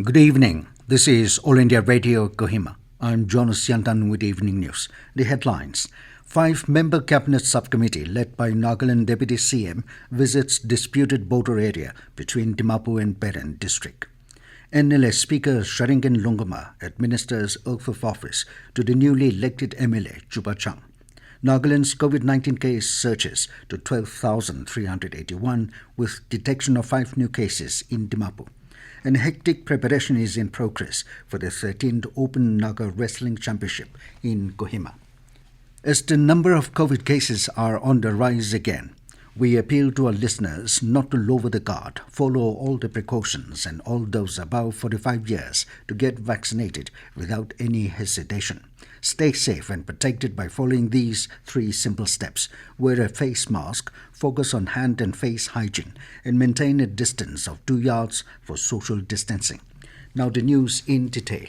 Good evening. This is All India Radio Kohima. I'm Jonas Yantan with Evening News. The headlines. 5-member Cabinet Subcommittee led by Nagaland Deputy CM visits disputed border area between Dimapur and Peren district. NLA Speaker Sharingain Longkumer administers oath of office to the newly elected MLA Chuba Chang. Nagaland's COVID-19 case surges to 12,381 with detection of 5 new cases in Dimapur. And hectic preparation is in progress for the 13th Open Naga Wrestling Championship in Kohima. As the number of COVID cases are on the rise again, we appeal to our listeners not to lower the guard, follow all the precautions, and all those above 45 years to get vaccinated without any hesitation. Stay safe and protected by following these 3 simple steps. Wear a face mask, focus on hand and face hygiene, and maintain a distance of 2 yards for social distancing. Now the news in detail.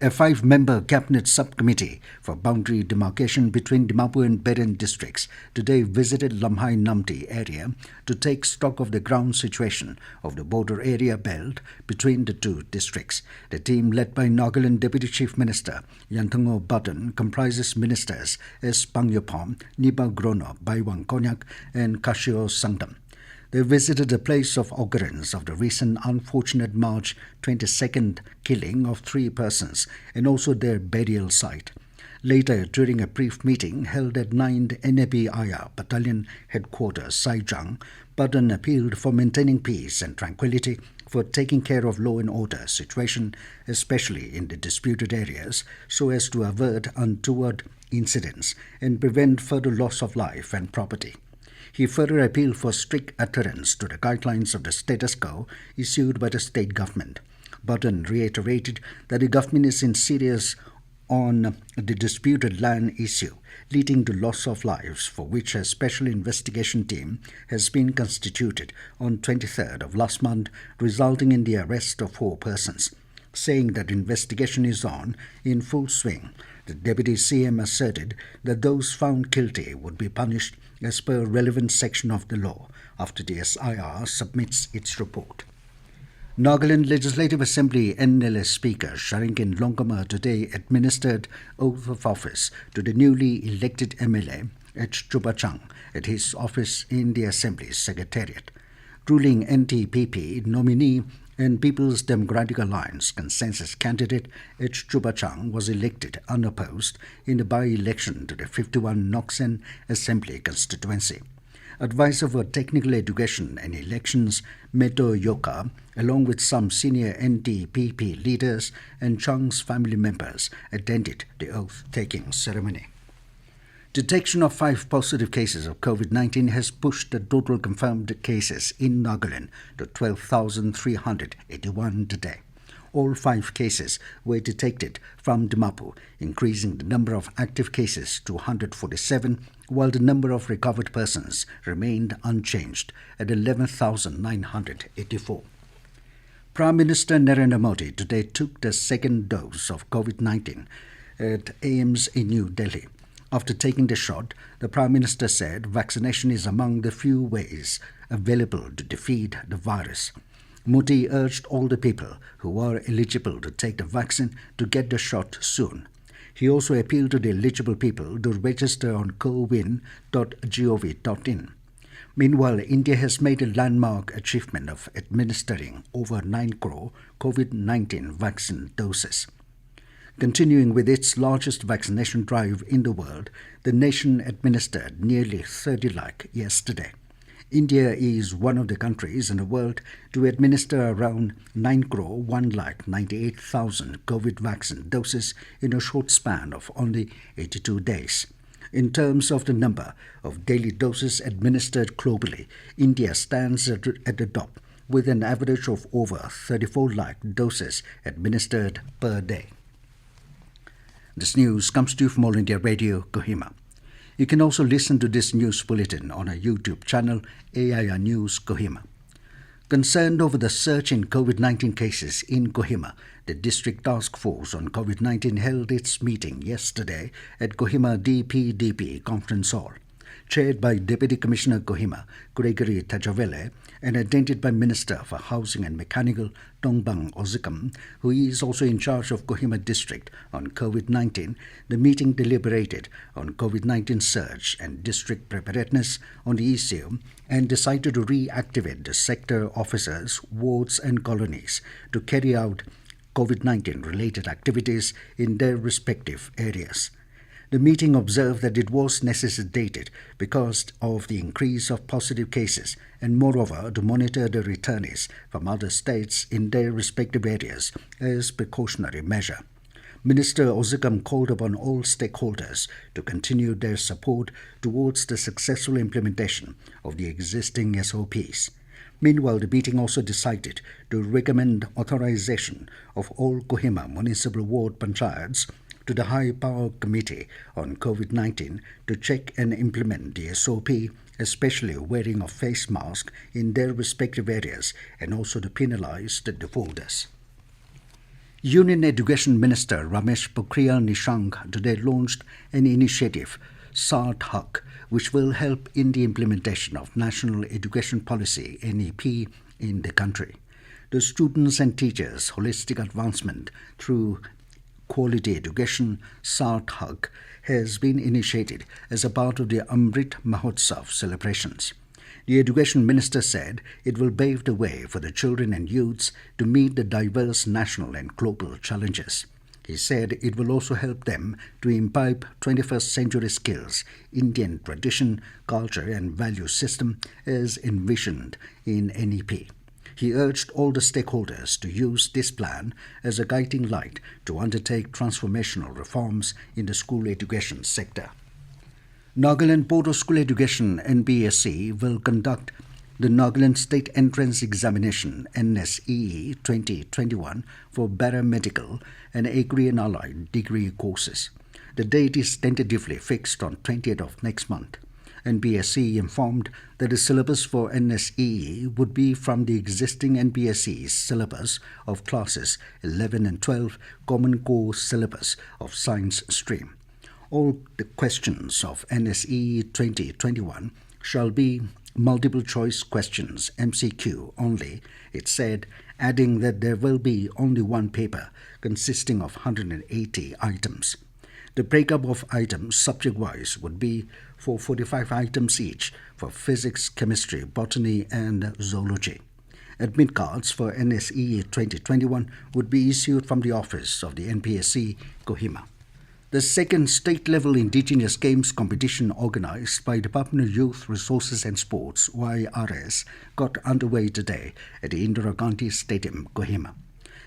A 5-member Cabinet Subcommittee for boundary demarcation between Dimapur and Peren districts today visited Lamhai Namti area to take stock of the ground situation of the border area belt between the 2 districts. The team led by Nagaland Deputy Chief Minister Yantungo Button comprises ministers S. Pangyopom, Niba Grono, Baiwang Konyak and Kashio Sangdam. They visited the place of occurrence of the recent unfortunate March 22nd killing of 3 persons and also their burial site. Later, during a brief meeting held at 9th NABIR Battalion Headquarters, Saijang, Button appealed for maintaining peace and tranquility, for taking care of law and order situation, especially in the disputed areas, so as to avert untoward incidents and prevent further loss of life and property. He further appealed for strict adherence to the guidelines of the status quo issued by the state government. Button reiterated that the government is serious on the disputed land issue, leading to loss of lives, for which a special investigation team has been constituted on 23rd of last month, resulting in the arrest of 4 persons. Saying that investigation is on in full swing, the Deputy CM asserted that those found guilty would be punished as per relevant section of the law after the SIR submits its report. Nagaland Legislative Assembly NLA Speaker Sharingain Longkumer today administered oath of office to the newly elected MLA Chuba Chang at his office in the Assembly's Secretariat. Ruling NTPP nominee and People's Democratic Alliance consensus candidate Chuba Chang was elected unopposed in the by-election to the 51 Noksen Assembly constituency. Advisor for Technical Education and Elections Meto Yoka, along with some senior NTPP leaders and Chang's family members, attended the oath-taking ceremony. Detection of 5 positive cases of COVID-19 has pushed the total confirmed cases in Nagaland to 12,381 today. All 5 cases were detected from Dimapur, increasing the number of active cases to 147, while the number of recovered persons remained unchanged at 11,984. Prime Minister Narendra Modi today took the 2nd dose of COVID-19 at AIIMS in New Delhi. After taking the shot, the Prime Minister said vaccination is among the few ways available to defeat the virus. Modi urged all the people who are eligible to take the vaccine to get the shot soon. He also appealed to the eligible people to register on cowin.gov.in. Meanwhile, India has made a landmark achievement of administering over 9 crore COVID-19 vaccine doses. Continuing with its largest vaccination drive in the world, the nation administered nearly 30 lakh yesterday. India is one of the countries in the world to administer around 9 crore 1,98,000 COVID vaccine doses in a short span of only 82 days. In terms of the number of daily doses administered globally, India stands at the top with an average of over 34 lakh doses administered per day. This news comes to you from All India Radio, Kohima. You can also listen to this news bulletin on our YouTube channel, AIR News Kohima. Concerned over the surge in COVID-19 cases in Kohima, the District Task Force on COVID-19 held its meeting yesterday at Kohima DPDP Conference Hall. chaired by Deputy Commissioner Kohima, Gregory Tajavele, and attended by Minister for Housing and Mechanical, Tongbang Ozikam, who is also in charge of Kohima District on COVID-19. The meeting deliberated on COVID-19 surge and district preparedness on the issue and decided to reactivate the sector officers, wards and colonies to carry out COVID-19 related activities in their respective areas. The meeting observed that it was necessitated because of the increase of positive cases and moreover to monitor the returnees from other states in their respective areas as precautionary measure. Minister Ozikam called upon all stakeholders to continue their support towards the successful implementation of the existing SOPs. Meanwhile, the meeting also decided to recommend authorization of all Kohima Municipal Ward Panchayats to the High Power Committee on COVID-19 to check and implement the SOP, especially wearing of face mask in their respective areas, and also to penalize the defaulters. Union Education Minister Ramesh Pokhriyal Nishank today launched an initiative, Sarthak, which will help in the implementation of National Education Policy (NEP) in the country. The students and teachers' holistic advancement through quality education, Sarthak, has been initiated as a part of the Amrit Mahotsav celebrations. The Education Minister said it will pave the way for the children and youths to meet the diverse national and global challenges. He said it will also help them to imbibe 21st century skills, Indian tradition, culture and value system as envisioned in NEP. He urged all the stakeholders to use this plan as a guiding light to undertake transformational reforms in the school education sector. Nagaland Board of School Education (NBSC) will conduct the Nagaland State Entrance Examination (NSEE) 2021 for paramedical and agri and allied degree courses. The date is tentatively fixed on 20th of next month. NBSC informed that the syllabus for NSEE would be from the existing NBSC syllabus of classes 11 and 12 Common Core syllabus of science stream. All the questions of NSEE 2021 shall be multiple choice questions, MCQ only, it said, adding that there will be only one paper consisting of 180 items. The breakup of items subject-wise would be for 45 items each for physics, chemistry, botany and zoology. Admit cards for NSE 2021 would be issued from the office of the NPSC, Kohima. The second state-level Indigenous Games competition organized by Department of Youth Resources and Sports, YRS, got underway today at the Indira Gandhi Stadium, Kohima.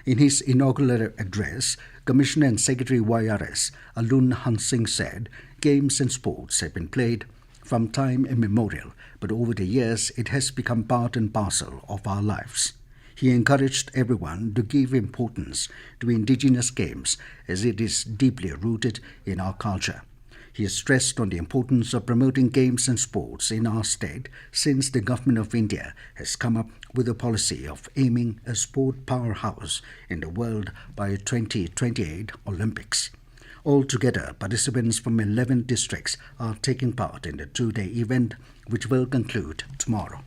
In his inaugural address, Commissioner and Secretary YRS, Alun Hansing said, games and sports have been played from time immemorial, but over the years it has become part and parcel of our lives. He encouraged everyone to give importance to Indigenous games as it is deeply rooted in our culture. He stressed on the importance of promoting games and sports in our state since the Government of India has come up with a policy of aiming a sport powerhouse in the world by 2028 Olympics. Altogether, participants from 11 districts are taking part in the two-day event, which will conclude tomorrow.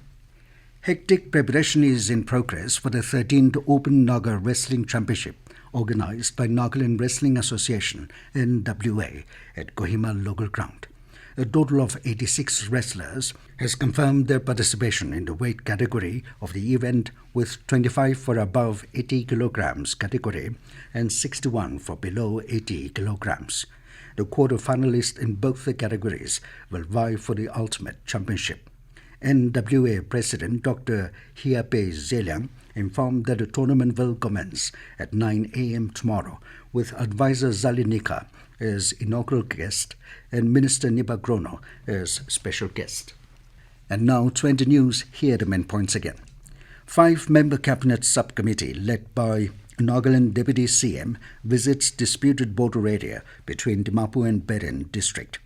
Hectic preparation is in progress for the 13th Open Naga Wrestling Championship, organized by Nagaland Wrestling Association (NWA) at Kohima local ground. A total of 86 wrestlers has confirmed their participation in the weight category of the event, with 25 for above 80 kilograms category and 61 for below 80 kilograms. The quarter-finalists in both the categories will vie for the ultimate championship. NWA President Dr. Hiape Zeliang informed that the tournament will commence at 9 a.m. tomorrow, with advisor Zalinika as inaugural guest and Minister Nibagrono as special guest. And now to end the news, here are the main points again. 5-member cabinet subcommittee led by Nagaland Deputy CM visits disputed border area between Dimapur and Peren district.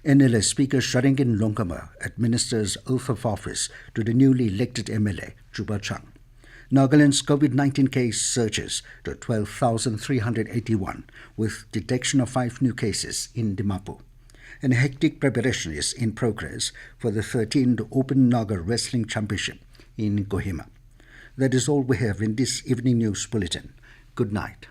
NLA Speaker Sharingain Longkumer administers oath of office to the newly elected MLA Chuba Chang. Nagaland's COVID-19 case surges to 12,381 with detection of 5 new cases in Dimapur. and hectic preparation is in progress for the 13th Open Naga Wrestling Championship in Kohima. That is all we have in this evening news bulletin. Good night.